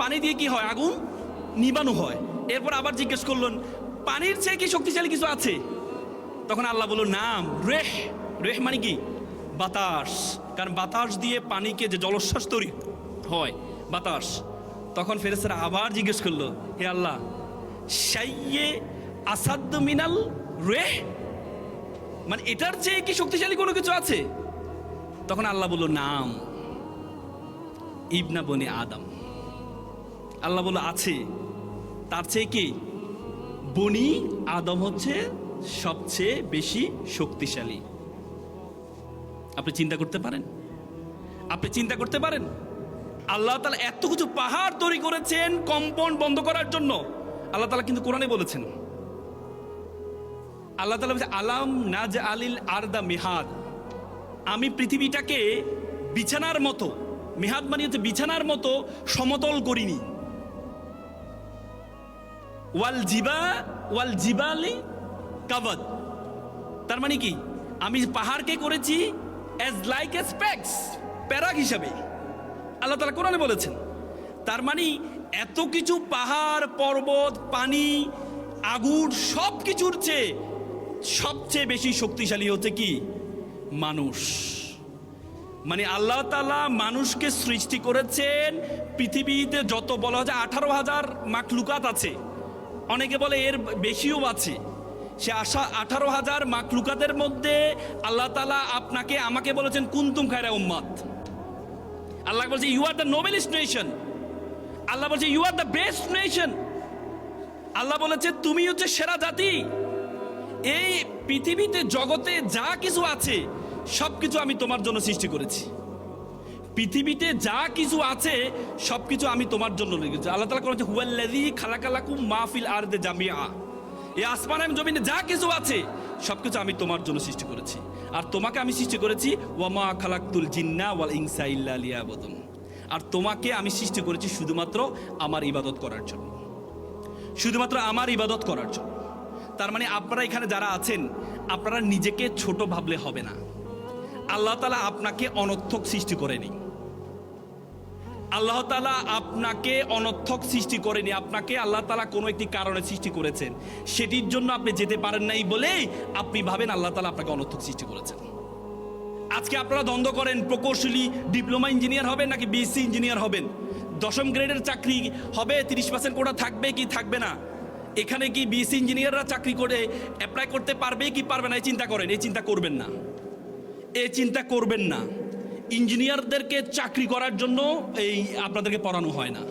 পানি দিয়ে কি হয়? আগুন নিবানো হয়। এরপর আবার জিজ্ঞেস করলেন, পানির চেয়ে কি শক্তিশালী কিছু আছে? তখন আল্লাহ বলল, নাম রেহ। রেহ মানে কি? বাতাস। কারণ বাতাস দিয়ে পানিকে যে জলোচ্ছ্বাস তৈরি হয়, বাতাস। তখন ফেরেশতারা আবার জিজ্ঞেস করলো, হে আল্লাহ, শাইয়ে আসাদ মিনাল রেহ, মানে এটার চেয়ে কি শক্তিশালী কোনো কিছু আছে? তখন আল্লাহ বলল, নাম ইবনা বনি আদম। আল্লাহ বলল, আছে। তার চেয়ে কি? বনি আদম হচ্ছে সবচেয়ে বেশি শক্তিশালী। আপনি চিন্তা করতে পারেন? আপনি চিন্তা করতে পারেন আল্লাহ তাআলা এত কিছু পাহাড় তৈরি করেছেন কম্পন বন্ধ করার জন্য। আল্লাহ তাআলা কিন্তু কোরআনে বলেছেন, আল্লাহ তাআলা বলেছে, আলাম নাজ আলিল আরদা মিহাদ, আমি পৃথিবীটাকে বিছানার মতো, মিহাদ মানে হচ্ছে বিছানার মতো সমতল করিনি। ওয়াল জিবালি কাবাদ, তার মানে কি? আমি পাহাড়কে করেছি অ্যাজ লাইক এ স্পেক্স, প্যারাক হিসাবে। আল্লাহ তাআলা কোরআনে বলেছেন। তার মানে এত কিছু পাহাড় পর্বত পানি আগুন সব কিছুর চেয়ে সবচেয়ে বেশি শক্তিশালী হচ্ছে কি? মানুষ। মানে আল্লাহ তাআলা মানুষকে সৃষ্টি করেছেন পৃথিবীতে যত বলা হয় 18,000 মাখলুকাত আছে, অনেকে বলে এর বেশিও আছে। সে 18,000 মাখলুকাতের মধ্যে আল্লাহ তাআলা আপনাকে আমাকে বলেছেন কুনতুম খায়রা উম্মাত। আল্লাহ বলছে you are the noblest nation. আল্লাহ বলছে you are the best nation. আল্লাহ বলেছে তুমি হচ্ছে সেরা জাতি। এই পৃথিবীতে জগতে যা কিছু আছে সবকিছু আমি তোমার জন্য সৃষ্টি করেছি। পৃথিবীতে যা কিছু আছে সবকিছু আমি তোমার জন্য রেখেছি। আল্লাহ তাআলা বলেছে হুয়াল্লাযী খালাকালাকুম মা ফিল আরদি জামিআ, এই আসমান এবং জমিনে যা কিছু আছে সবকিছু আমি তোমার জন্য সৃষ্টি করেছি। আর তোমাকে আমি সৃষ্টি করেছি ওয়ামা খালাকতুল জিন্না ওয়াল ইনসা ইল্লা লিয়াবুদুন, আর তোমাকে আমি সৃষ্টি করেছি শুধুমাত্র আমার ইবাদত করার জন্য, শুধুমাত্র আমার ইবাদত করার জন্য। তার মানে আপনারা এখানে যারা আছেন আপনারা নিজেকে ছোট ভাবলে হবে না। আল্লাহ তাআলা আপনাকে অনর্থক সৃষ্টি করেনি। আল্লাহ তাআলা আপনাকে অনর্থক সৃষ্টি করেনি। আপনাকে আল্লাহ তাআলা কোনো একটি কারণে সৃষ্টি করেছেন, সেটির জন্য আপনি যেতে পারেন নাই বলেই আপনি ভাবেন আল্লাহ তাআলা আপনাকে অনর্থক সৃষ্টি করেছেন। আজকে আপনারা দ্বন্দ্ব করেন প্রকৌশলী ডিপ্লোমা ইঞ্জিনিয়ার হবেন নাকি বিএসসি ইঞ্জিনিয়ার হবেন, 10ম গ্রেডের চাকরি হবে 30% কোটা থাকবে কি থাকবে না, এখানে কি বিএসসি ইঞ্জিনিয়াররা চাকরি করে অ্যাপ্লাই করতে পারবে কি পারবে না, এই চিন্তা করেন। এই চিন্তা করবেন না, এই চিন্তা করবেন না। ইঞ্জিনিয়ারদেরকে চাকরি করার জন্য এই আপনাদেরকে পড়ানো হয় না।